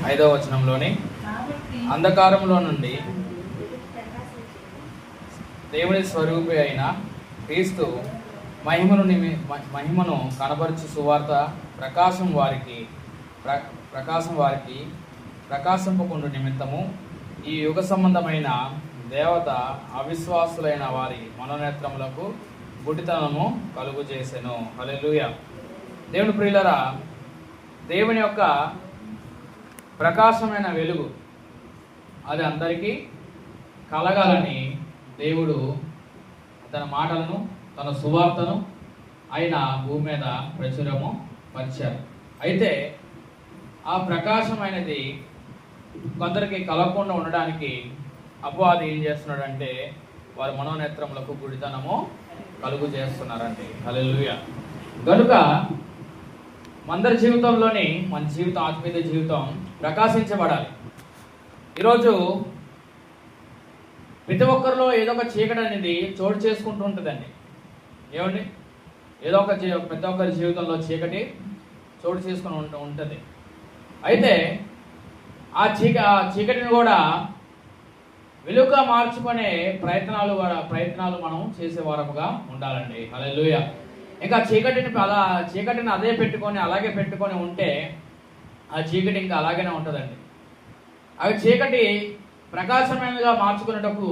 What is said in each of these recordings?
5వ వచనంలోని, అంధకారంలో నుండి దేవుని స్వరూపి అయిన క్రీస్తు మహిమను కనబరుచు సువార్త ప్రకాశం వారికి ప్రకాశింపకుండు నిమిత్తము ఈ యుగ సంబంధమైన దేవత అవిశ్వాసులైన వారి మనోనేత్రములకు గుడ్డితనము కలుగు చేసెను. హల్లెలూయా. దేవుని ప్రియులరా, దేవుని యొక్క ప్రకాశమైన వెలుగు అది అందరికీ కలగాలని దేవుడు తన మాటలను, తన సువార్తను ఆయన భూమి మీద ప్రచురము పరిచారు. అయితే ఆ ప్రకాశమైనది కొందరికి కలగకుండా ఉండడానికి అపవాది ఏం చేస్తున్నాడంటే వారి మనోనేత్రములకు గుడితనము కలుగు చేస్తున్నారండి. హల్లెలూయా. కనుక మందరి జీవితంలోని మన జీవితం, ఆత్మీయ జీవితం ప్రకాశించబడాలి. ఈరోజు ప్రతి ఒక్కరిలో ఏదో ఒక చీకటి అనేది చోటు చేసుకుంటూ ఉంటుందండి. ఏమండి, ఏదో ఒక ప్రతి ఒక్కరి జీవితంలో చీకటి చోటు చేసుకుని ఉంటుంది. అయితే ఆ చీకటిని కూడా వెలుగుగా మార్చుకునే ప్రయత్నాలు మనం చేసేవారముగా ఉండాలండి. హల్లెలూయా. ఇంకా చీకటిని అలాగే పెట్టుకొని ఉంటే ఆ చీకటి ఇంకా అలాగనే ఉంటుందండి. అవి చీకటి ప్రకాశమైనదిగా మార్చుకునేటప్పుడు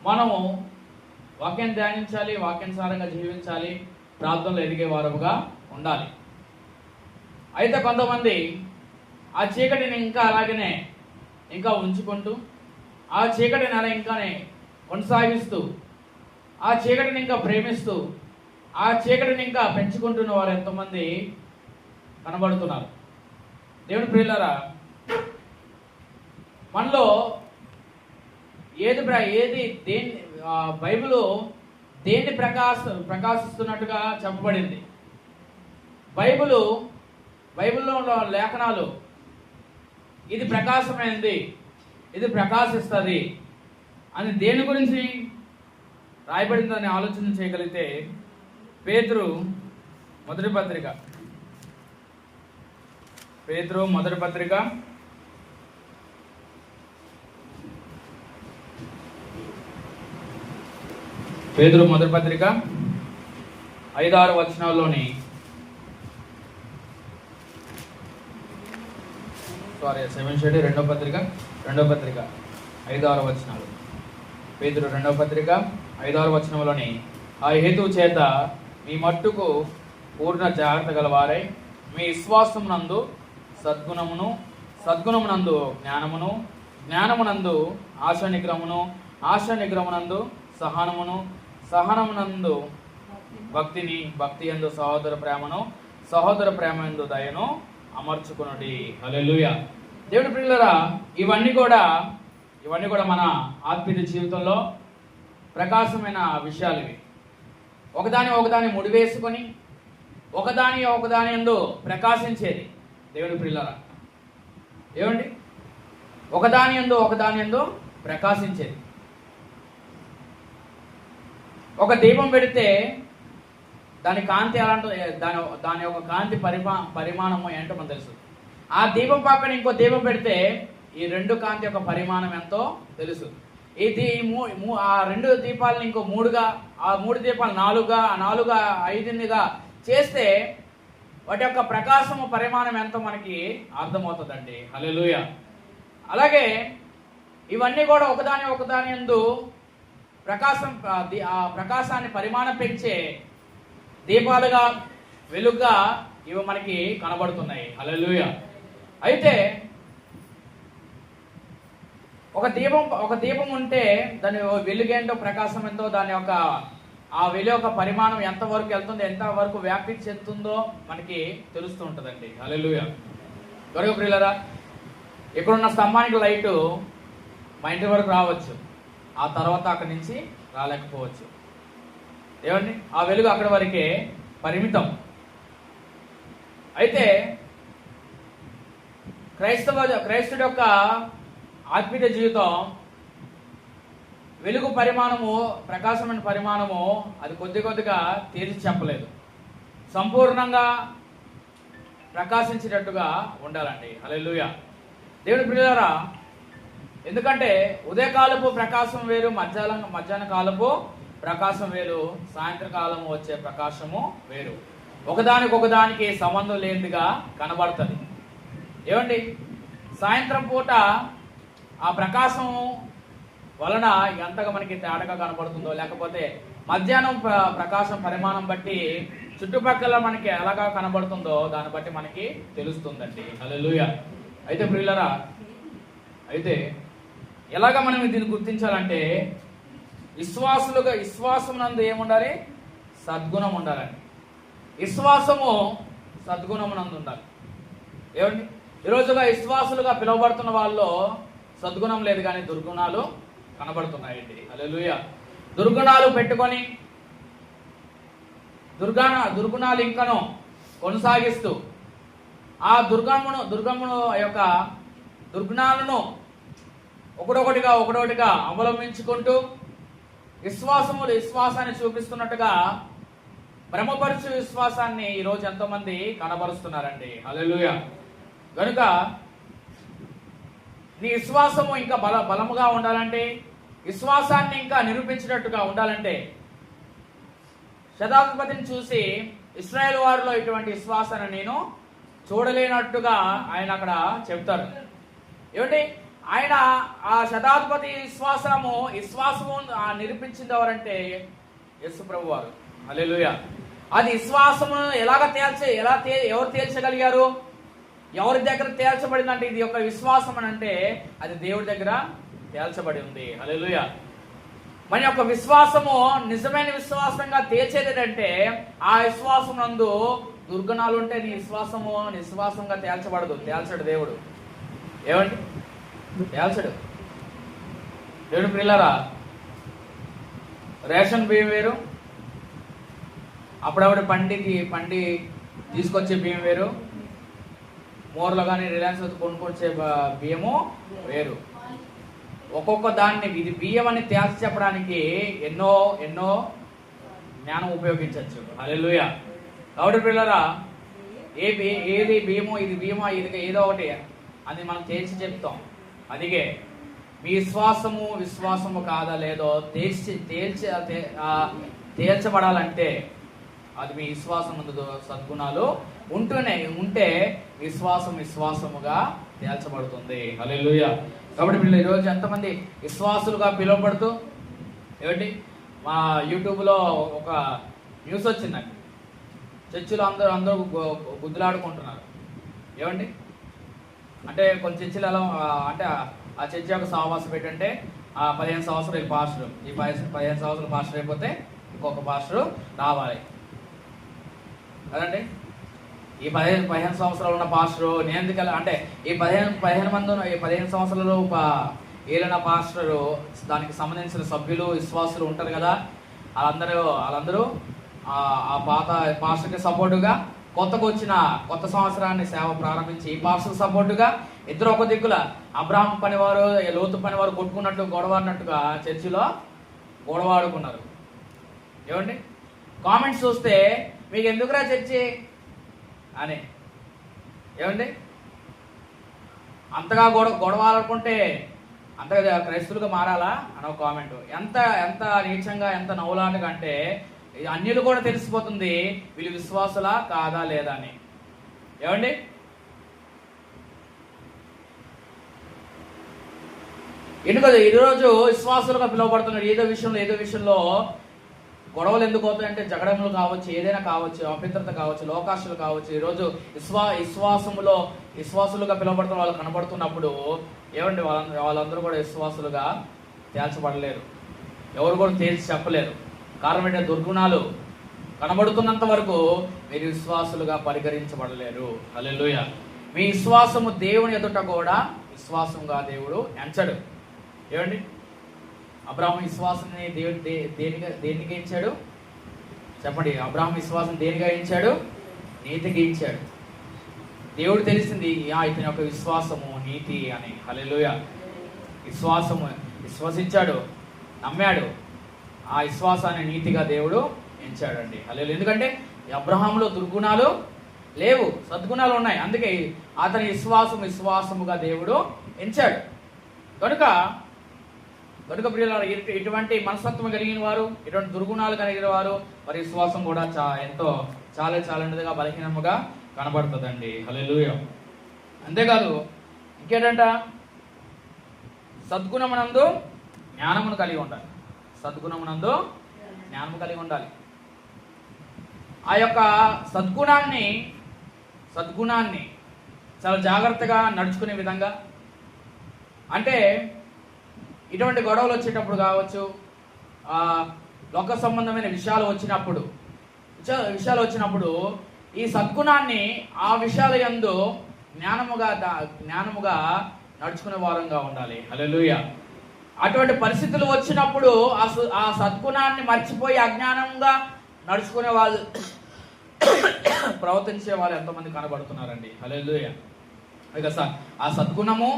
మనము వాక్యాన్ని ధ్యానించాలి, వాక్యానుసారంగా జీవించాలి, ప్రార్థనలు ఎదిగే వారముగా ఉండాలి. అయితే కొంతమంది ఆ చీకటిని ఇంకా అలాగనే ఇంకా ఉంచుకుంటూ, ఆ చీకటిని అలా ఇంకానే కొనసాగిస్తూ, ఆ చీకటిని ఇంకా ప్రేమిస్తూ, ఆ చీకటిని ఇంకా పెంచుకుంటున్న వారు ఎంతోమంది కనబడుతున్నారు. దేవుని ప్రియులారా, మనలో బైబిల్ దేన్ని ప్రకాశిస్తున్నట్టుగా చెప్పబడింది. బైబిల్లో ఉన్న లేఖనాలు ఇది ప్రకాశమైనది, ఇది ప్రకాశిస్తుంది అని దేని గురించి రాయబడిందని ఆలోచన చేయగలిగితే పేతురు మొదటి పత్రిక 5-6 వచనాల్లోని, రెండవ పత్రిక 5-6 వచనాలు. పేతురు 2వ పత్రిక 5-6 వచనంలోని, ఆ హేతువు చేత మీ మట్టుకు పూర్ణ జాగ్రత్త గలవారై మీ విశ్వాసమునందు సద్గుణమునందు జ్ఞానమునందు ఆశా నిగ్రహమునందు సహనమునందు భక్తి యందు సహోదర ప్రేమ యందు దయను అమర్చుకొనుడి. హల్లెలూయా. దేవుని ప్రియులారా, ఇవన్నీ కూడా మన ఆత్మీయ జీవితంలో ప్రకాశమైన విషయాలు. ఇవి ఒకదాని ముడివేసుకొని ఒకదాని యందు ప్రకాశించేది. దేవుని ప్రియులారా, ఏమండి, ఒకదాని యందు ప్రకాశించేది. ఒక దీపం పెడితే దాని కాంతి అలాంటి దాని యొక్క కాంతి పరిమాణము ఏంటో మనకు తెలుసు. ఆ దీపం పక్కన ఇంకో దీపం పెడితే ఈ రెండు కాంతి యొక్క పరిమాణం ఎంతో తెలుసు. ఆ రెండు దీపాలను ఇంకో 3గా, ఆ 3 దీపాలు 4గా 5గా చేస్తే వాటి యొక్క ప్రకాశము పరిమాణం ఎంతో మనకి అర్థమవుతుందండి. హల్లెలూయా. అలాగే ఇవన్నీ కూడా ఒకదాని యందు ఆ ప్రకాశాన్ని పరిమాణం పెంచే దీపాలుగా, వెలుగుగా ఇవి మనకి కనబడుతున్నాయి. హల్లెలూయా. అయితే ఒక దీపం ఉంటే దాని వెలుగేంటో, ప్రకాశం ఎంతో, దాని యొక్క ఆ వెలుగు యొక్క పరిమాణం ఎంతవరకు వెళ్తుందో, ఎంతవరకు వ్యాప్తి చెందుతుందో మనకి తెలుస్తూ ఉంటుందండి. హల్లెలూయా. గొర్రె ప్రియులారా, ఇక్కడున్న స్తంభానికి లైటు మా ఇంటి వరకు రావచ్చు, ఆ తర్వాత అక్కడి నుంచి రాలేకపోవచ్చు. ఏమండి, ఆ వెలుగు అక్కడి వరకే పరిమితం. అయితే క్రైస్తవుడి యొక్క ఆత్మీయ జీవితం వెలుగు పరిమాణము, ప్రకాశమైన పరిమాణము అది కొద్దిగా తేల్చి చెప్పలేదు. సంపూర్ణంగా ప్రకాశించేటట్టుగా ఉండాలండి. హల్లెలూయా. దేవుని ప్రియులారా, ఎందుకంటే ఉదయకాలపు ప్రకాశం వేరు, మధ్యాహ్న కాలపు ప్రకాశం వేరు, సాయంత్రకాలము వచ్చే ప్రకాశము వేరు. ఒకదానికి సంబంధం లేనిదిగా కనబడుతుంది. ఏమండి, సాయంత్రం పూట ఆ ప్రకాశం వలన ఎంతగా మనకి తేడాగా కనబడుతుందో, లేకపోతే మధ్యాహ్నం ప్రకాశం పరిమాణం బట్టి చుట్టుపక్కల మనకి ఎలాగా కనబడుతుందో దాన్ని బట్టి మనకి తెలుస్తుందండి. హల్లెలూయా. అయితే ప్రియులారా, అయితే ఎలాగ మనం దీన్ని గుర్తించాలంటే, విశ్వాసం నందు ఏముండాలి? సద్గుణం ఉండాలండి. విశ్వాసము సద్గుణం నందు ఉండాలి. ఏమండి, ఈరోజుగా విశ్వాసులుగా పిలువబడుతున్న వాళ్ళలో సద్గుణం లేదు, కానీ దుర్గుణాలు కనబడుతున్నాయండి. హల్లెలూయా. దుర్గుణాలు పెట్టుకొని దుర్గుణాలు ఇంకను కొనసాగిస్తూ ఆ దుర్గమును యొక్క దుర్గుణాలను ఒకటొకటిగా అవలంబించుకుంటూ విశ్వాసాన్ని చూపిస్తున్నట్టుగా భ్రమపరచు విశ్వాసాన్ని ఈరోజు ఎంతోమంది కనబరుస్తున్నారండి. హల్లెలూయా. కనుక నీ విశ్వాసము ఇంకా బలముగా ఉండాలంటే, విశ్వాసాన్ని ఇంకా నిరూపించినట్టుగా ఉండాలంటే, శతాధిపతిని చూసి ఇశ్రాయేలు వారిలో ఇటువంటి విశ్వాసాన్ని నేను చూడలేనట్టుగా ఆయన అక్కడ చెప్తారు. ఏమిటి? ఆయన ఆ శతాధిపతి విశ్వాసము నిరూపించింది ఎవరంటే యేసు ప్రభు వారు. హల్లెలూయా. అది విశ్వాసము ఎవరు తేల్చగలిగారు? ఎవరి దగ్గర తేల్చబడిందంటే, ఇది ఒక విశ్వాసం అని అంటే అది దేవుడి దగ్గర తేల్చబడి ఉంది. హల్లెలూయా. మన యొక్క విశ్వాసము నిజమైన విశ్వాసంగా తేల్చేది ఆ విశ్వాసం నందు దుర్గుణాలు ఉంటే నీ విశ్వాసము నిశ్వాసంగా తేల్చడు దేవుడు. ఏమండి? తేల్చడు. దేవుడు ప్రియులారా, రేషన్ బియ్యం వేరు, అప్పుడప్పుడు పండి తీసుకొచ్చే బియ్యం వేరు, మోర్లో కానీ రిలయన్స్ కొనుక్కొచ్చే బియ్యము వేరు. ఒక్కొక్క దాన్ని ఇది బియ్యం అని తేల్చి చెప్పడానికి ఎన్నో జ్ఞానం ఉపయోగించవచ్చు. హల్లెలూయా. కాబట్టి పిల్లరా, ఏది బియ్యమో ఇది బియ్యమో ఇది ఏదో ఒకటి అని మనం తేల్చి చెప్తాం. అదిగే మీ విశ్వాసము కాదా లేదో తేల్చబడాలంటే అది మీ విశ్వాసం ముందు సద్గుణాలు ఉంటే విశ్వాసముగా తేల్చబడుతుంది. హల్లెలూయా. కాబట్టి వీళ్ళు ఈరోజు ఎంతమంది విశ్వాసులుగా పిలువబడుతూ, ఏమిటి, మా యూట్యూబ్లో ఒక న్యూస్ వచ్చిందండి. చర్చిలో అందరూ గుద్దులాడుకుంటున్నారు. ఏమండి అంటే కొన్ని చర్చిలు ఎలా అంటే ఆ చర్చి యొక్క సహవాసం ఏంటంటే 15 సంవత్సరాలు ఈ పాస్టర్, ఈ 15 సంవత్సరాలు పాస్టర్ అయిపోతే ఇంకొక పాస్టర్ రావాలి కదండి. ఈ 15 సంవత్సరాలు ఉన్న పాస్టరు నేను ఎందుకు అంటే ఈ 15 సంవత్సరాలు ఏలిన పాస్టరు, దానికి సంబంధించిన సభ్యులు విశ్వాసులు ఉంటారు కదా, వాళ్ళందరూ ఆ పాత పాస్టర్కి సపోర్టుగా కొత్త సంవత్సరాన్ని సేవ ప్రారంభించి ఈ పాస్టర్ సపోర్టుగా ఇద్దరు ఒక దిక్కుల అబ్రాహం పనివారు లోతు పనివారు కొట్టుకున్నట్లు గొడవన్నట్టుగా చర్చిలో గొడవాడుకున్నారు. ఏమండి, కామెంట్స్ చూస్తే మీకు ఎందుకురా చర్చి అని, ఏమండి అంతగా గొడవాలనుకుంటే అంతగా క్రైస్తవులుగా మారాలా అని ఒక కామెంట్. ఎంత నీచంగా, ఎంత నవ్వులాటగా అంటే అన్యులు కూడా తెలిసిపోతుంది వీళ్ళు విశ్వాసులా కాదా లేదా అని. ఏమండి, ఎందుకు ఈరోజు విశ్వాసులుగా పిలువబడుతున్నారు. ఏదో విషయంలో గొడవలు ఎందుకు అవుతాయంటే జగడములు కావచ్చు, ఏదైనా కావచ్చు, అపవిత్రత కావచ్చు, లోకాశలు కావచ్చు. ఈరోజు విశ్వాసులుగా పిలువబడుతున్న వాళ్ళు కనబడుతున్నప్పుడు ఏమండి వాళ్ళందరూ కూడా విశ్వాసులుగా తేల్చబడలేరు. ఎవరు కూడా తేల్చి చెప్పలేరు. కారణం ఏంటంటే దుర్గుణాలు కనబడుతున్నంత వరకు మీరు విశ్వాసులుగా పరిగణించబడలేరు. హల్లెలూయా. మీ విశ్వాసము దేవుని ఎదుట కూడా విశ్వాసంగా దేవుడు ఎంచడు. ఏమండి, అబ్రాహాము విశ్వాసాన్ని దేవుడు దేనికి ఇచ్చాడు చెప్పండి. అబ్రాహాము విశ్వాసం దేనిగా ఇచ్చాడు? నీతికి ఇచ్చాడు. దేవుడు తెలిసింది ఇతని యొక్క విశ్వాసము నీతి అని. హల్లెలూయా. విశ్వసించాడు, నమ్మాడు, ఆ విశ్వాసాన్ని నీతిగా దేవుడు ఎంచాడండి. హల్లెలూయా. ఎందుకంటే అబ్రహాములో దుర్గుణాలు లేవు, సద్గుణాలు ఉన్నాయి. అందుకే అతని విశ్వాసముగా దేవుడు ఎంచాడు. కనుక ప్రియులారా, ఇటువంటి మనస్తత్వం కలిగిన వారు, ఇటువంటి దుర్గుణాలు కలిగిన వారు, మరి విశ్వాసం కూడా చాలా బలహీనముగా కనబడుతుందండి. హల్లెలూయా. అంతేకాదు ఇంకేంటంట, సద్గుణమునందు జ్ఞానమును కలిగి ఉండాలి. సద్గుణమునందు జ్ఞానము కలిగి ఉండాలి. ఆ యొక్క సద్గుణాన్ని చాలా జాగ్రత్తగా నడుచుకునే విధంగా, అంటే ఇటువంటి గొడవలు వచ్చేటప్పుడు కావచ్చు, లోక సంబంధమైన విషయాలు వచ్చినప్పుడు ఈ సద్గుణాన్ని ఆ విషయాల యందు జ్ఞానముగా నడుచుకునే వారంగా ఉండాలి. హల్లెలూయా. అటువంటి పరిస్థితులు వచ్చినప్పుడు ఆ సద్గుణాన్ని మర్చిపోయి అజ్ఞానంగా నడుచుకునే వాళ్ళు, ప్రవర్తించే వాళ్ళు ఎంతోమంది కనబడుతున్నారండి. హల్లెలూయా. ఇక ఆ సద్గుణము,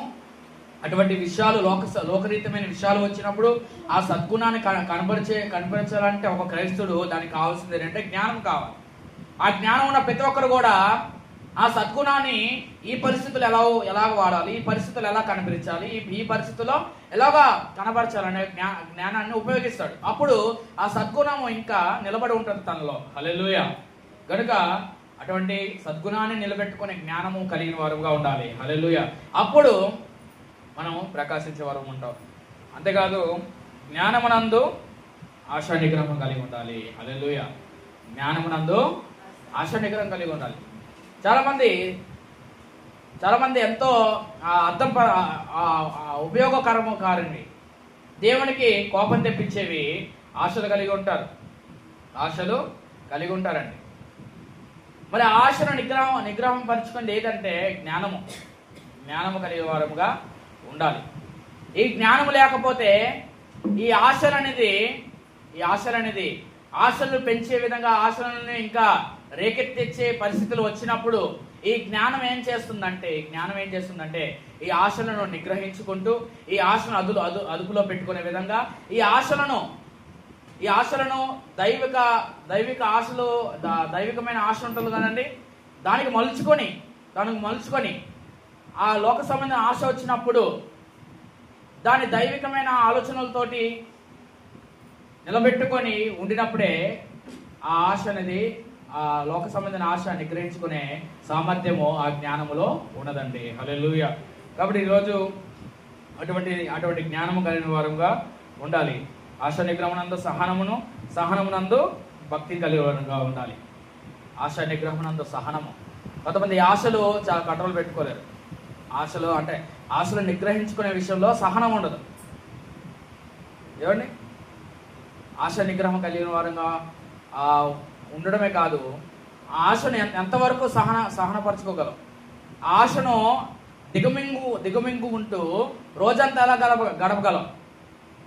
అటువంటి విషయాలు లోకరీతమైన విషయాలు వచ్చినప్పుడు ఆ సద్గుణాన్ని కనపరచాలంటే ఒక క్రైస్తవుడు దానికి కావాల్సింది ఏంటంటే జ్ఞానం కావాలి. ఆ జ్ఞానం ఉన్న ప్రతి ఒక్కరు కూడా ఆ సద్గుణాన్ని ఈ పరిస్థితులు ఎలాగ వాడాలి, ఈ పరిస్థితులు ఎలా కనపరించాలి, ఈ పరిస్థితుల్లో ఎలాగా కనపరచాలనే జ్ఞానాన్ని ఉపయోగిస్తాడు. అప్పుడు ఆ సద్గుణము ఇంకా నిలబడి ఉంటుంది తనలో. హల్లెలూయా. కనుక అటువంటి సద్గుణాన్ని నిలబెట్టుకునే జ్ఞానము కలిగిన వారుగా ఉండాలి. హల్లెలూయా. అప్పుడు మనం ప్రకాశించే వారు ఉంటాం. అంతేకాదు జ్ఞానమునందు ఆశా నిగ్రహం కలిగి ఉండాలి. హల్లెలూయా. జ్ఞానమునందు ఆశా నిగ్రహం కలిగి ఉండాలి. చాలా మంది ఎంతో ఉపయోగకరముకారండి, దేవునికి కోపం తెప్పించేవి ఆశలు కలిగి ఉంటారండి. మరి ఆశను నిగ్రహం పరుచుకుంది ఏదంటే జ్ఞానము కలిగే వారముగా ఉండాలి. ఈ జ్ఞానము లేకపోతే ఈ ఆశలను పెంచే విధంగా, ఆశలను ఇంకా రేకెత్తిచ్చే పరిస్థితులు వచ్చినప్పుడు ఈ జ్ఞానం ఏం చేస్తుందంటే ఈ ఆశలను నిగ్రహించుకుంటూ, ఈ ఆశను అదుపులో పెట్టుకునే విధంగా, ఈ ఆశలను దైవిక ఆశలు, దైవికమైన ఆశ ఉంటుంది కదండి, దానికి మలుచుకొని ఆ లోక సంబంధమైన ఆశ వచ్చినప్పుడు దాని దైవికమైన ఆలోచనలతోటి నిలబెట్టుకొని ఉండినప్పుడే ఆ ఆశ అనేది, ఆ లోక సంబంధమైన ఆశ నిగ్రహించుకునే సామర్థ్యము ఆ జ్ఞానములో ఉన్నదండి. హల్లెలూయా. కాబట్టి ఈరోజు అటువంటి జ్ఞానము కలిగిన వారంగా ఉండాలి. ఆశ నిగ్రహమునందు సహనమునందు భక్తి కలిగిన వారంగా ఉండాలి. ఆశ నిగ్రహమునందు సహనము. కొంతమంది ఆశలు చాలా కంట్రోల్ పెట్టుకోలేరు. ఆశలు నిగ్రహించుకునే విషయంలో సహనం ఉండదు. ఏమండి, ఆశ నిగ్రహం కలిగిన వారంగా ఉండడమే కాదు, ఆ ఆశను ఎంతవరకు సహనపరచుకోగలం, ఆశను దిగమింగు ఉంటూ రోజంతా ఎలా గడపగలం.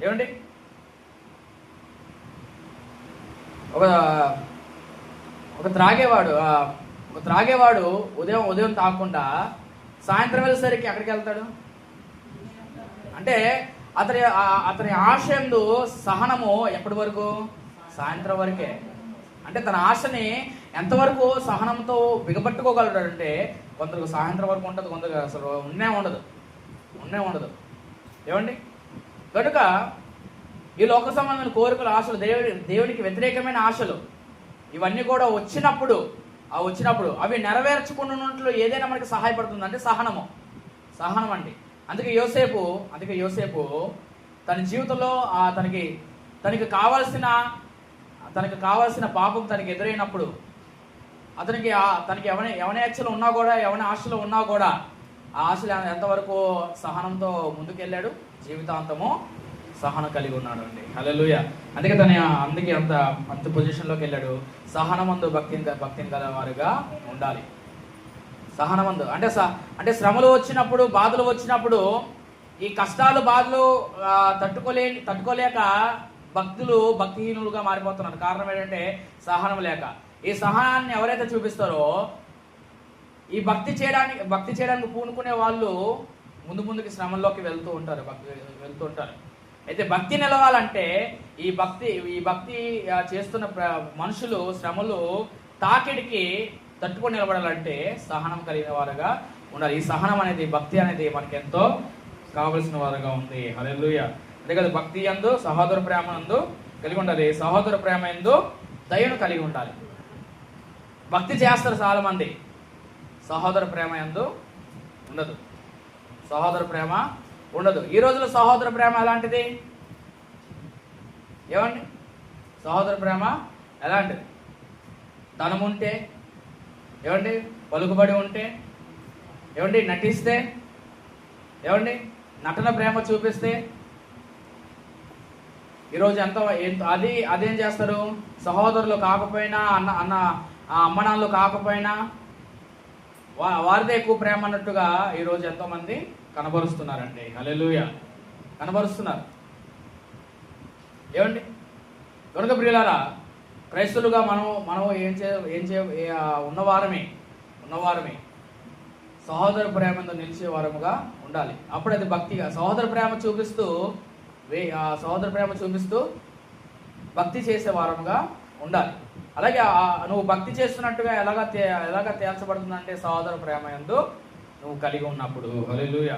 ఏమండి, ఒక త్రాగేవాడు ఉదయం తాగకుండా సాయంత్రం వెళ్ళేసరికి ఎక్కడికి వెళ్తాడు అంటే అతని ఆశయందు సహనము ఎప్పటి వరకు? సాయంత్రం వరకే. అంటే తన ఆశని ఎంతవరకు సహనంతో బిగపట్టుకోగలడు అంటే కొందరికి సాయంత్రం వరకు ఉంటుంది, కొందరికి అసలు ఉన్నే ఉండదు. ఏమండి, కనుక ఈ లోక సంబంధమైన కోరికలు, ఆశలు, దేవునికి వ్యతిరేకమైన ఆశలు ఇవన్నీ కూడా వచ్చినప్పుడు అవి నెరవేర్చుకున్నట్లు ఏదైనా మనకి సహాయపడుతుంది అంటే సహనం అండి. అందుకే యోసేపు తన జీవితంలో తనకి కావాల్సిన పాపం తనకి ఎదురైనప్పుడు, తనకి యవనేచ్ఛలు ఉన్నా కూడా, యవన ఆశలు ఉన్నా కూడా ఆ ఆశలు ఎంతవరకు సహనంతో ముందుకెళ్ళాడు, జీవితాంతము సహనం కలిగి ఉన్నాడు అండి. హల్లెలూయా. అందుకే అంత పొజిషన్లోకి వెళ్ళాడు. సహనమందు భక్తిని గల వారుగా ఉండాలి. సహనమందు అంటే శ్రమలు వచ్చినప్పుడు, బాధలు వచ్చినప్పుడు, ఈ కష్టాలు బాధలు తట్టుకోలేక భక్తిహీనులుగా మారిపోతున్నారు. కారణం ఏంటంటే సహనం లేక. ఈ సహనాన్ని ఎవరైతే చూపిస్తారో, ఈ భక్తి చేయడానికి పూనుకునే వాళ్ళు ముందుకి శ్రమంలోకి వెళ్తూ ఉంటారు. అయితే భక్తి నిలవాలంటే ఈ భక్తి చేస్తున్న మనుషులు శ్రమలు తాకిడికి తట్టుకొని నిలబడాలంటే సహనం కలిగిన వారుగా ఉండాలి. ఈ సహనం అనేది, భక్తి అనేది మనకి ఎంతో కావలసిన వారుగా ఉంది. హల్లెలూయా. అదే కదా, భక్తి యందు సహోదర ప్రేమ యందు కలిగి ఉండాలి, సహోదర ప్రేమ యందు దయను కలిగి ఉండాలి. భక్తి చేస్తారు చాలా మంది, సహోదర ప్రేమ యందు ఉండదు. సహోదర ప్రేమ ఉండదు. ఈ రోజుల్లో సహోదర ప్రేమ ఎలాంటిది? ఏమండి, సహోదర ప్రేమ ఎలాంటిది? ధనం ఉంటే, ఏమండి, పలుకుబడి ఉంటే, ఏమండి, నటిస్తే, ఏమండి, నటన ప్రేమ చూపిస్తే, ఈరోజు అదేం చేస్తారు? సహోదరులు కాకపోయినా, అమ్మనాళ్ళు కాకపోయినా వారిదే ఎక్కువ ప్రేమ అన్నట్టుగా ఈరోజు ఎంతోమంది కనబరుస్తున్నారండి. హల్లెలూయా, కనబరుస్తున్నారు. ఏమండి, కనుక ప్రియులారా, క్రైస్తవులుగా మనం ఉన్నవారమే సహోదర ప్రేమతో నిలిచే వారముగా ఉండాలి. అప్పుడు అది భక్తిగా సహోదర ప్రేమ చూపిస్తూ భక్తి చేసే వారముగా ఉండాలి. అలాగే నువ్వు భక్తి చేస్తున్నట్టుగా ఎలాగ తేల్చబడుతుందంటే సహోదర ప్రేమ యందు నువ్వు కలిగి ఉన్నప్పుడు. హల్లెలూయా.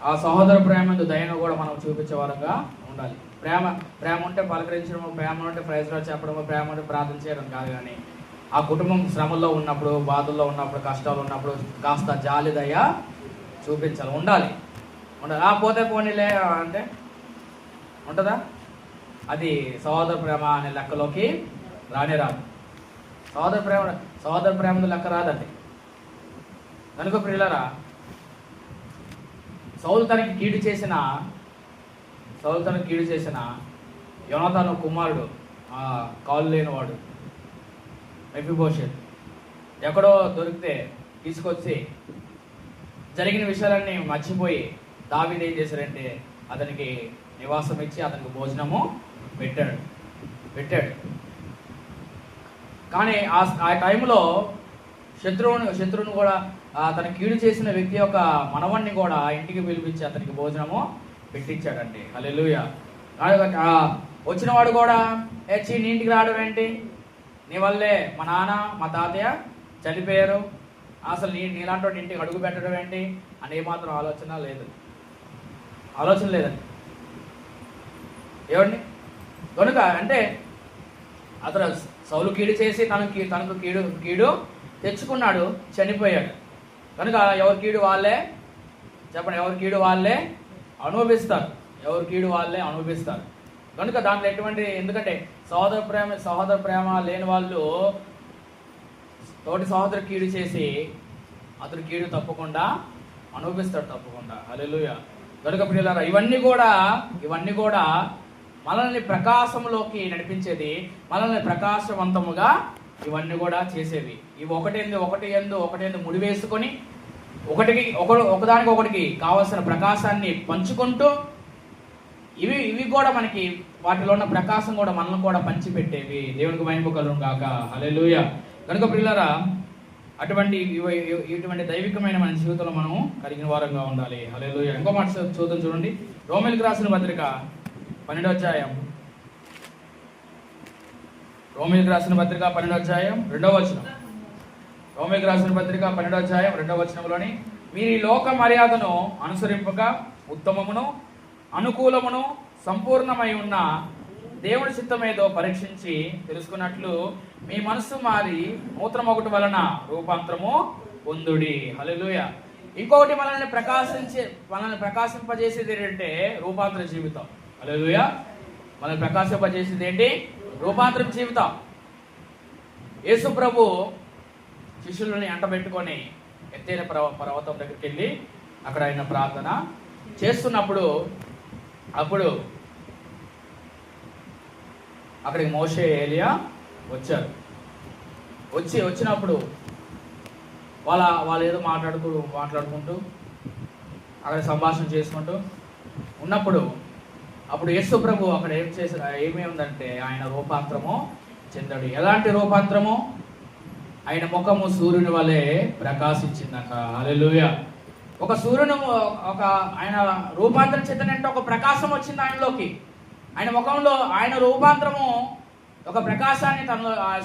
ఆ సహోదర ప్రేమ యందు దయను కూడా మనం చూపించే వారంగా ఉండాలి. ప్రేమ ఉంటే పలకరించడము, ప్రేమ ఉంటే ప్రైజ్ లార్డ్ చెప్పడము, ప్రేమ ఉంటే ప్రార్థన చేయడం కాదు. కానీ ఆ కుటుంబం శ్రమల్లో ఉన్నప్పుడు, బాధల్లో ఉన్నప్పుడు, కష్టాలు ఉన్నప్పుడు కాస్త జాలి దయ చూపించాలి, ఉండాలి. పోతే పోనీలే అంటే ఉంటుందా? అది సహోదర ప్రేమ అనే లెక్కలోకి రాదు. సహోదర ప్రేమ లెక్క రాదండి. కనుక ప్రియులారా, సౌలు తనకి కీడు చేసిన యోనాతాను కుమారుడు, కాలు లేనివాడు మెఫీబోషెత్, ఎక్కడో దొరికితే తీసుకొచ్చి జరిగిన విషయాలన్నీ మర్చిపోయి దావీదు ఏం చేశారంటే అతనికి నివాసం ఇచ్చి అతనికి భోజనము పెట్టాడు. కానీ ఆ టైంలో శత్రువును కూడా తన కీడు చేసిన వ్యక్తి యొక్క మనవణ్ణి కూడా ఇంటికి పిలిపించి అతనికి భోజనము పెట్టించాడండి. హల్లెలూయా. వచ్చిన వాడు కూడా నీ ఇంటికి రావడం ఏంటి, నీ వల్లే మా నాన్న మా తాతయ్య చనిపోయారు, అసలు నీలాంటి వాడి ఇంటికి అడుగు పెట్టడం ఏంటి అని ఏమాత్రం ఆలోచన లేదండి. ఏమండి, కనుక అంటే అతను సౌలు కీడు చేసి తనకు కీడు తెచ్చుకున్నాడు, చనిపోయాడు. కనుక ఎవరి కీడు వాళ్ళే చెప్పండి, ఎవరి కీడు వాళ్ళే అనుభవిస్తారు. కనుక దాంట్లో ఎటువంటి, ఎందుకంటే సహోదర ప్రేమ లేని వాళ్ళు తోటి సహోదరు కీడు చేసి అతను కీడు తప్పకుండా అనుభవిస్తాడు, తప్పకుండా. హల్లెలూయా. కనుక ప్రియులారా, ఇవన్నీ కూడా మనల్ని ప్రకాశంలోకి నడిపించేది, మనల్ని ప్రకాశవంతముగా ఇవన్నీ కూడా చేసేవి. ఇవి ఒకటి ముడివేసుకొని ఒకదానికి కావాల్సిన ప్రకాశాన్ని పంచుకుంటూ ఇవి కూడా మనకి వాటిలో ఉన్న ప్రకాశం కూడా మనల్ని కూడా పంచిపెట్టేవి. దేవునికి మహిమ కలుగును గాక. హల్లెలూయా. కనుక ప్రియులారా, ఇటువంటి దైవికమైన మన జీవితంలో మనం కలిగిన వారంగా ఉండాలి. హల్లెలూయా. ఇంకో మాట చూడండి, రోమీయులకు రాసిన పత్రిక 12వ అధ్యాయం, రోమీయులకు రాసిన పత్రిక 12వ అధ్యాయం 2వ వచనం. రోమీయులకు రాసిన పత్రిక 12వ అధ్యాయం 2వ వచనంలోని, మీరు ఈ లోక మర్యాదను అనుసరింపక ఉత్తమమును అనుకూలమును సంపూర్ణమై ఉన్న దేవుని చిత్తమేదో పరీక్షించి తెలుసుకున్నట్లు మీ మనస్సు మారి నూతనమొకటి వలన రూపాంతరము పొందుడి. హల్లెలూయా. ఇంకొకటి మనల్ని ప్రకాశింపజేసేది ఏంటంటే రూపాంతర జీవితం. హల్లెలూయా. మనల్ని ప్రకాశింపజేసేది ఏంటి? రూపాంతర జీవితం. యేసు ప్రభు శిష్యులని అంటబెట్టుకొని ఎత్తైన పర్వతం దగ్గరికి వెళ్ళి అక్కడ ఆయన ప్రార్థన చేస్తున్నప్పుడు అక్కడికి మోషే, ఏలియా వచ్చినప్పుడు వాళ్ళు ఏదో మాట్లాడుకుంటూ అక్కడ సంభాషణ చేసుకుంటూ ఉన్నప్పుడు అప్పుడు యేసు ప్రభు అక్కడ ఏమీ ఉందంటే ఆయన రూపాంతరము చెందాడు. ఎలాంటి రూపాంతరము? ఆయన ముఖము సూర్యుని వలె ప్రకాశించిందంట. హల్లెలూయా. ఒక సూర్యుని ఆయన రూపాంతరం చెందినంటే ఒక ప్రకాశం వచ్చింది ఆయనలోకి. ఆయన ముఖంలో ఆయన రూపాంతరము ఒక ప్రకాశాన్ని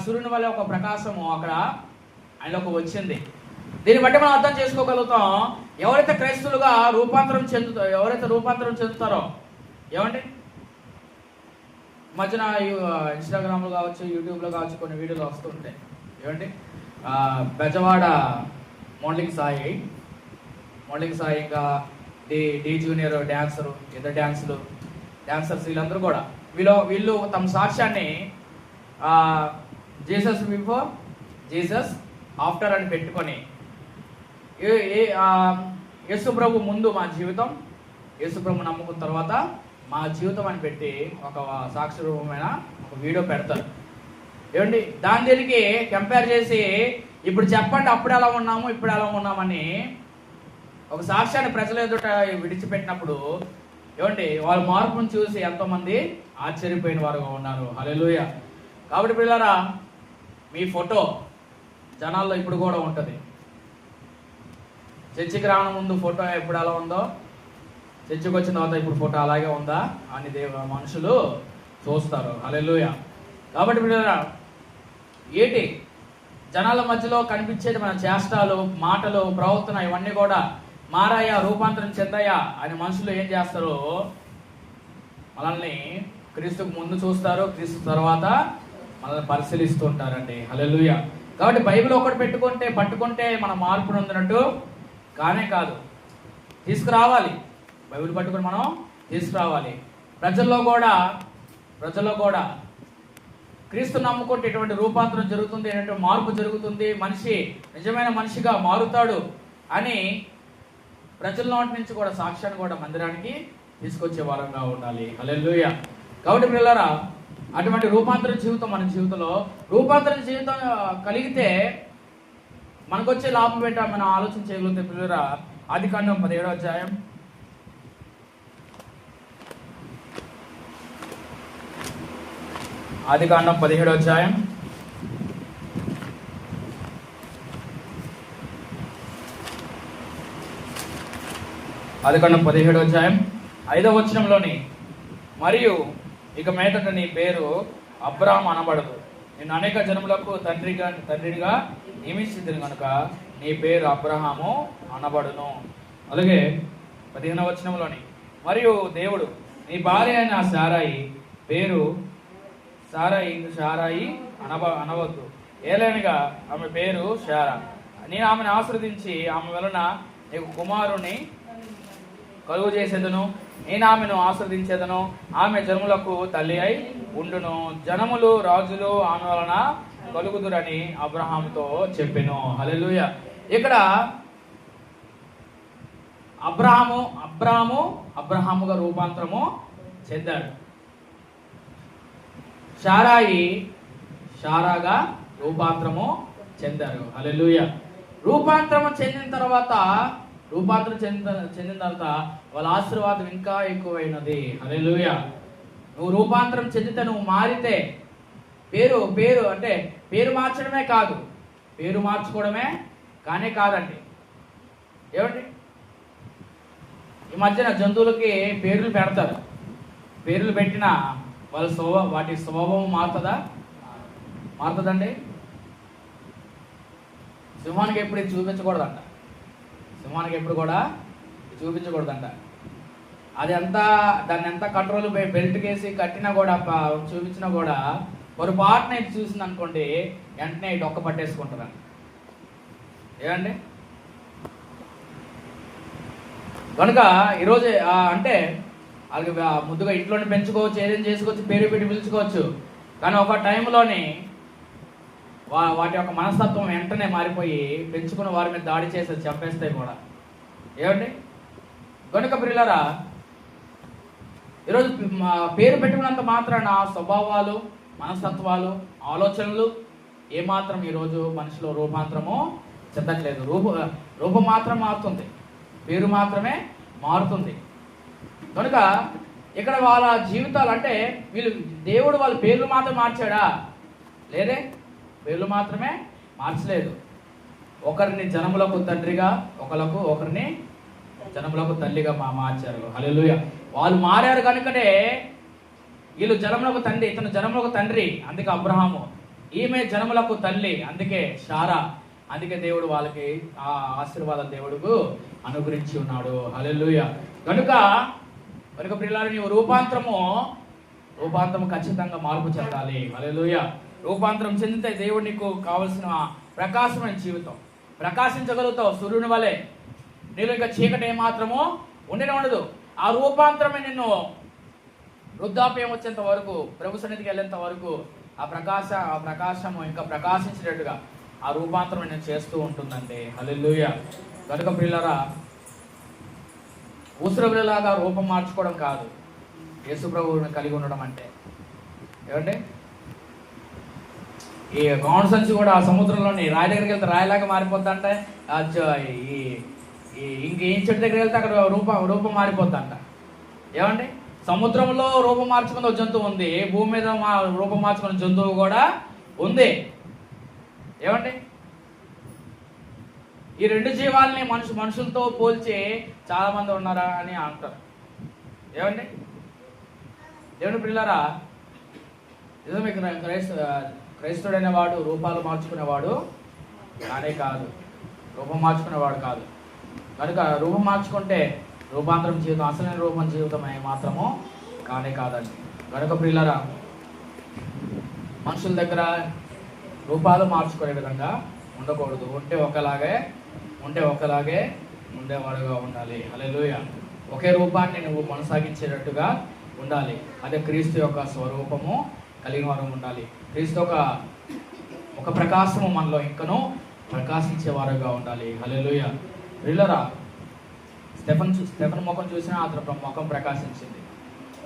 సూర్యుని వల్ల ఒక ప్రకాశము అక్కడ ఆయనలోకి వచ్చింది. దీన్ని బట్టి మనం అర్థం చేసుకోగలుగుతాం, ఎవరైతే క్రైస్తవులుగా ఎవరైతే రూపాంతరం చెందుతారో, ఏమండి మధ్యన ఇన్స్టాగ్రామ్లో కావచ్చు, యూట్యూబ్లో కావచ్చు కొన్ని వీడియోలు వస్తుంటాయి. ఏమండి బెజవాడ మోడలింగ్ సాయి ఇంకా డి జూనియర్ డ్యాన్సరు, ఇద్దరు డాన్సర్స్ వీళ్ళందరూ కూడా వీళ్ళు తమ సాక్ష్యాన్ని జీసస్ బిఫోర్ జీసస్ ఆఫ్టర్ అని పెట్టుకొని యేసు ప్రభు ముందు మా జీవితం, యేసు ప్రభు నమ్ముకున్న తర్వాత మా జీవితం అని పెట్టి ఒక సాక్షి రూపమైన ఒక వీడియో పెడతారు. ఏమండి దీనికి కంపేర్ చేసి ఇప్పుడు చెప్పండి అప్పుడు ఎలా ఉన్నాము ఇప్పుడు ఎలా ఉన్నామని ఒక సాక్ష్యాన్ని ప్రజల ఎదుట విడిచిపెట్టినప్పుడు ఏమండి వాళ్ళ మార్పును చూసి ఎంతోమంది ఆశ్చర్యపోయిన వారుగా ఉన్నారు. హల్లెలూయా. కాబట్టి పిల్లరా, మీ ఫోటో జనాల్లో ఇప్పుడు కూడా ఉంటుంది. చర్చికి రావడం ముందు ఫోటో ఎప్పుడు ఎలా ఉందో, చర్చికి వచ్చిన తర్వాత ఇప్పుడు ఫోటో అలాగే ఉందా అని మనుషులు చూస్తారు. హల్లెలూయా. కాబట్టి పిల్లరా, ఏంటి జనాల మధ్యలో కనిపించేది మన చేష్టాలు, మాటలు, ప్రవర్తన ఇవన్నీ కూడా మారాయా, రూపాంతరం చెందాయా అని మనుషులు ఏం చేస్తారు, మనల్ని క్రీస్తుకు ముందు చూస్తారు, క్రీస్తు తర్వాత మనల్ని పరిశీలిస్తూ ఉంటారండి. హల్లెలూయా. కాబట్టి బైబిల్ ఒకటి పట్టుకుంటే మన మార్పు నొందినట్టు కానే కాదు, తీసుకురావాలి. బైబిల్ పట్టుకుని మనం తీసుకురావాలి. ప్రజల్లో కూడా క్రీస్తు నమ్ముకుంటే ఎటువంటి రూపాంతరం జరుగుతుంది, ఎటువంటి మార్పు జరుగుతుంది, మనిషి నిజమైన మనిషిగా మారుతాడు అని ప్రజల నుంచి కూడా సాక్ష్యాన్ని కూడా మందిరానికి తీసుకొచ్చే వారంగా ఉండాలి. హల్లెలూయా. కాబట్టి పిల్లరా, అటువంటి రూపాంతర జీవితం మన జీవితంలో రూపాంతర జీవితం కలిగితే మనకు వచ్చే లాభం ఏంటో మనం ఆలోచన చేయగలిగితే పిల్లరా, ఆదికాండం 17వ అధ్యాయం ఆదికాండం 17వ అధ్యాయం ఆదికాండం 17వ అధ్యాయం 5వ వచనంలోని, మరియు ఇక మీదట నీ పేరు అబ్రాహాము అనబడదు, నేను అనేక జనములకు తండ్రిగా నియమించింది కనుక నీ పేరు అబ్రహాము అనబడును. అలాగే 15వ వచనంలోని, మరియు దేవుడు నీ భార్య అయిన సారాయి పేరు సారాయి అనవద్దు, ఏలైనగా ఆమె పేరు శారా. నేను ఆమెను ఆశీర్వదించి ఆమె వలన నీకు కుమారుని కలుగు చేసేదను, నేను ఆమెను ఆశీర్వదించేదను, ఆమె జనములకు తల్లి అయి ఉండును, జనములు రాజులు ఆమె వలన కలుగుదురని అబ్రహాముతో చెప్పెను. హల్లెలూయా. ఇక్కడ అబ్రహాముగా రూపాంతరము చెందాడు, శారాగా రూపాంతరము చెందారు. హల్లెలూయా. రూపాంతరం చెందిన తర్వాత వాళ్ళ ఆశీర్వాదం ఇంకా ఎక్కువైనది. హల్లెలూయా. నువ్వు రూపాంతరం చెందితే, నువ్వు మారితే, పేరు అంటే పేరు మార్చడమే కాదు, పేరు మార్చుకోవడమే కానే కాదండి. ఏమండి ఈ మధ్యన జంతువులకి పేర్లు పెడతారు. పేర్లు పెట్టిన వాటి స్వభావం మారుతుందండి. సింహానికి ఎప్పుడు ఇది చూపించకూడదంట, దాన్ని ఎంత కంట్రోల్ బెల్ట్ కేసి కట్టినా కూడా చూపించినా కూడా పొరపాటున ఇది చూసింది అనుకోండి, వెంటనే ఇటు ఒక్క పట్టేసుకుంటారండి. ఏమండి కనుక ఈరోజు అంటే వాళ్ళకి ముద్దుగా ఇంట్లోనే పెంచుకోవచ్చు, ఏదైనా చేసుకోవచ్చు, పేరు పెట్టి పిలుచుకోవచ్చు. కానీ ఒక టైంలోని వాటి యొక్క మనస్తత్వం వెంటనే మారిపోయి పెంచుకున్న వారి మీద దాడి చేసి చంపేస్తాయి కూడా. ఏమండి కనుక ప్రియులారా, ఈరోజు పేరు పెట్టుకున్నంత మాత్రాన స్వభావాలు, మనస్తత్వాలు, ఆలోచనలు ఏమాత్రం ఈరోజు మనిషిలో రూపాంతరము చెందట్లేదు. రూపం మాత్రం మారుతుంది, పేరు మాత్రమే మారుతుంది. కనుక ఇక్కడ వాళ్ళ జీవితాలు అంటే దేవుడు వాళ్ళ పేర్లు మాత్రం మార్చాడా? లేదే, పేర్లు మాత్రమే మార్చలేదు. ఒకరిని జనములకు తండ్రిగా, ఒకరిని జనములకు తల్లిగా మార్చారు. హల్లెలూయా. వాళ్ళు మారారు కనుకనే వీళ్ళు జనములకు తండ్రి, ఇతను జనములకు తండ్రి, అందుకే అబ్రహాము. ఈమె జనములకు తల్లి, అందుకే శారా అందుకే దేవుడు వాళ్ళకి ఆ ఆశీర్వాదం దేవుడుకు అనుగ్రహించి ఉన్నాడు. హల్లెలూయా. కనుక ప్రియులారా, నీవు రూపాంతరము ఖచ్చితంగా మార్పు చెందాలి. హల్లెలూయా. రూపాంతరం చెందితే దేవుడు నీకు కావలసిన ప్రకాశమైన జీవితం ప్రకాశించగలుగుతావు. సూర్యుని వలె నీలో ఇంకా చీకటి ఏమాత్రము ఉండనే ఉండదు. ఆ రూపాంతరమే నిన్ను వృద్ధాప్యం వచ్చేంత వరకు, ప్రభు సన్నిధికి వెళ్ళేంత వరకు ఆ ప్రకాశము ఇంకా ప్రకాశించేటట్టుగా ఆ రూపాంతరం నేను చేస్తూ ఉంటుందండి. హల్లెలూయా. కనుక ప్రియులారా, ఊసరవెల్లిలాగా రూపం మార్చుకోవడం కాదు యేసు ప్రభువుని కలిగి ఉండడం అంటే. ఏమంటే ఈ గౌండ్ సంచి కూడా ఆ సముద్రంలోని రాయి దగ్గరికి వెళ్తే రాయిలాగా మారిపోద్దంట. ఇంకేం చెట్టు దగ్గరికి వెళ్తే అక్కడ రూపం మారిపోద్దంట. ఏమండి, సముద్రంలో రూపం మార్చుకున్న జంతువు ఉంది, భూమి మీద రూపం మార్చుకున్న జంతువు కూడా ఉంది. ఏమండి, ఈ రెండు జీవాలని మనుషులతో పోల్చి చాలా మంది ఉన్నారా అని అంటారు. ఏమండి, దేవుని పిల్లరా, నిజమే, క్రైస్తవుడైన వాడు రూపాలు మార్చుకునేవాడు కానే కాదు, రూపం మార్చుకునేవాడు కాదు. కనుక రూపం మార్చుకుంటే రూపాంతరం జీవితం, అసలైన రూపం జీవితం మాత్రము కానే కాదండి. కనుక ప్రియులారా, మనుషుల దగ్గర రూపాలు మార్చుకునే విధంగా ఉండకూడదు. ఉంటే ఒకలాగే ఉండేవాడుగా ఉండాలి. హల్లెలూయా. ఒకే రూపాన్ని నువ్వు కొనసాగించేటట్టుగా ఉండాలి. అదే క్రీస్తు యొక్క స్వరూపము కలిగిన వారు ఉండాలి. క్రీస్తు ఒక ప్రకాశము మనలో ఇంకనూ ప్రకాశించేవారుగా ఉండాలి. హల్లెలూయా. ప్రియులారా, స్టెఫెన్ ముఖం చూసినా అతని ముఖం ప్రకాశించింది.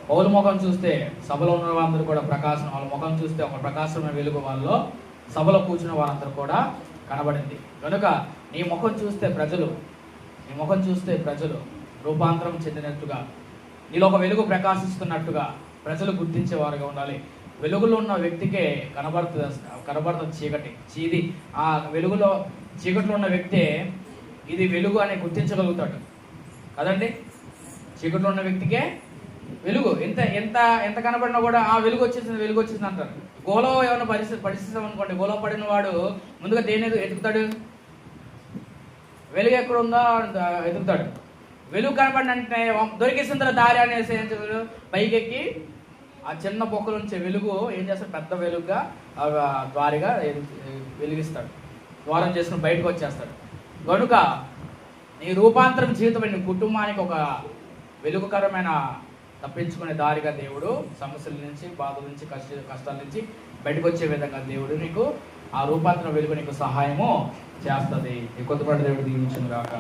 పౌలు ముఖం చూస్తే సభలో ఉన్న వారందరూ కూడా ప్రకాశం, వాళ్ళ ముఖం చూస్తే ఒక ప్రకాశమైన వెలుగు వాళ్ళలో సభలో కూర్చున్న వారందరూ కూడా కనబడింది. కనుక నీ ముఖం చూస్తే ప్రజలు రూపాంతరం చెందినట్టుగా, నీలో ఒక వెలుగు ప్రకాశిస్తున్నట్టుగా ప్రజలు గుర్తించేవారుగా ఉండాలి. వెలుగులో ఉన్న వ్యక్తికే కనబడుతుంది చీకటి. ఆ వెలుగులో చీకట్లో ఉన్న వ్యక్తే ఇది వెలుగు అని గుర్తించగలుగుతాడు కదండి. చీకట్లో ఉన్న వ్యక్తికే వెలుగు ఎంత కనబడినా కూడా ఆ వెలుగు వచ్చేసింది అంటారు. గోలో ఏమైనా పరిస్థితి అనుకోండి, గోలో పడిన వాడు ముందుగా దేని ఎదుగుతాడు? వెలుగు ఎక్కడ ఉందో ఎదుగుతాడు. వెలుగు కనపడిన అంటే దొరికేసిన దారి అనేసి పైకెక్కి ఆ చిన్న బొక్కల నుంచి వెలుగు ఏం చేస్తాడు? పెద్ద వెలుగుగా ద్వారిగా వెలిగిస్తాడు. ద్వారం చేసుకుని బయటకు వచ్చేస్తాడు. కనుక నీ రూపాంతరం జీవితం నీ కుటుంబానికి ఒక వెలుగుకరమైన తప్పించుకునే దారిగా దేవుడు సమస్యల నుంచి, బాధల నుంచి, కష్టాల నుంచి బయటకు వచ్చే విధంగా దేవుడు నీకు ఆ రూపాంతరం వెలుగు నీకు సహాయము చేస్తుంది. ఈ కొత్తపాటి దేవుడు దీవించును గాక.